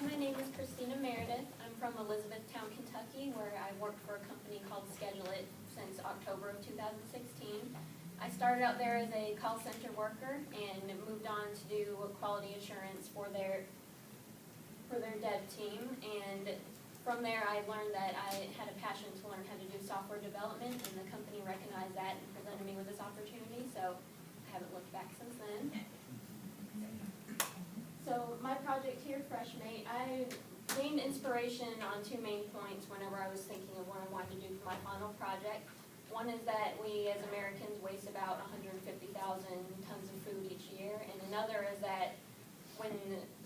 my name is Christina Meredith. I'm from Elizabethtown, Kentucky, where I worked for a company called Schedule It since October of 2016. I started out there as a call center worker and moved on to do quality assurance for their dev team. And from there, I learned that I had a passion to learn how to do software development, and the company recognized that and presented me with this opportunity. So I haven't looked back since then. So my project here, FreshMate, I gained inspiration on two main points whenever I was thinking of what I wanted to do for my final project. One is that we as Americans waste about 150,000 tons of food each year, and another is that when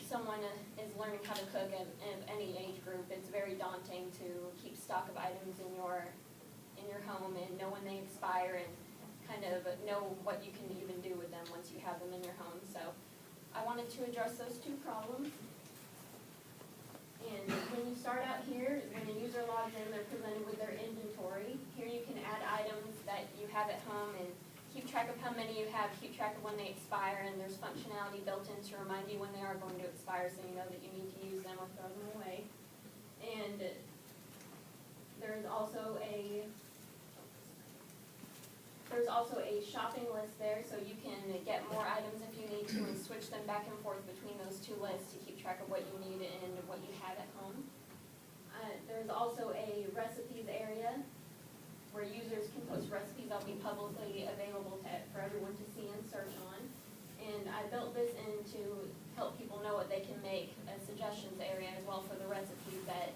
someone is learning how to cook at any age group, it's very daunting to keep stock of items in your home and know when they expire and kind of know what you can even do with them once you have them in your home. So I wanted to address those two problems. And when you start out here, when a user logs in, they're presented with their inventory. Here you can add items that you have at home and keep track of how many you have, keep track of when they expire, and there's functionality built in to remind you when they are going to expire so you know that you need to use them or throw them away. And there's also a shopping list there, so you can get more items if you need to and switch them back and forth between those two lists to keep track of what you need and what you have at home. There's also a recipes area where users can post recipes that'll be publicly available for everyone to see and search on. And I built this in to help people know what they can make, a suggestions area as well for the recipes that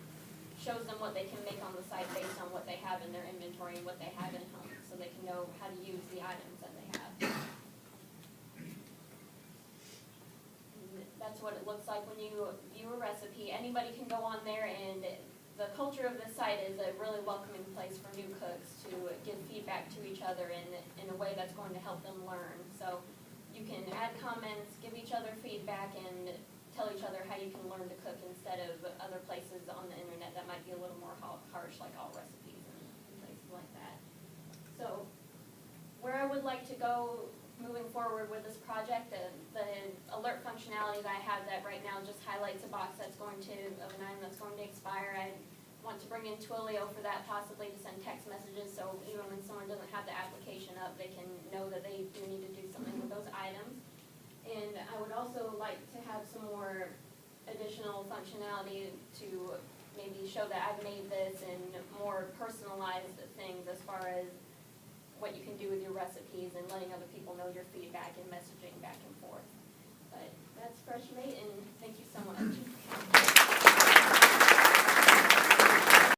shows them what they can make on the site based on what they have in their inventory and what they have at home, so they can know how to use the items that they have. And that's what it looks like when you view a recipe. Anybody can go on there, and the culture of the site is a really welcoming place for new cooks to give feedback to each other in a way that's going to help them learn. So you can add comments, give each other feedback, and tell each other how you can learn to cook instead of other places on the internet that might be a little more harsh, like All Recipes and places like that. So where I would like to go moving forward with this project, the alert functionality that I have that right now just highlights a box of an item that's going to expire. I want to bring in Twilio for that, possibly to send text messages, so even when someone doesn't have the application up, they can know that they do need to do something with those items. And I would also like to have some more additional functionality to maybe show that I've made this and more personalized things as far as what you can do with your recipes and letting other people know your feedback and messaging back and forth. But that's FreshMate, and thank you so much.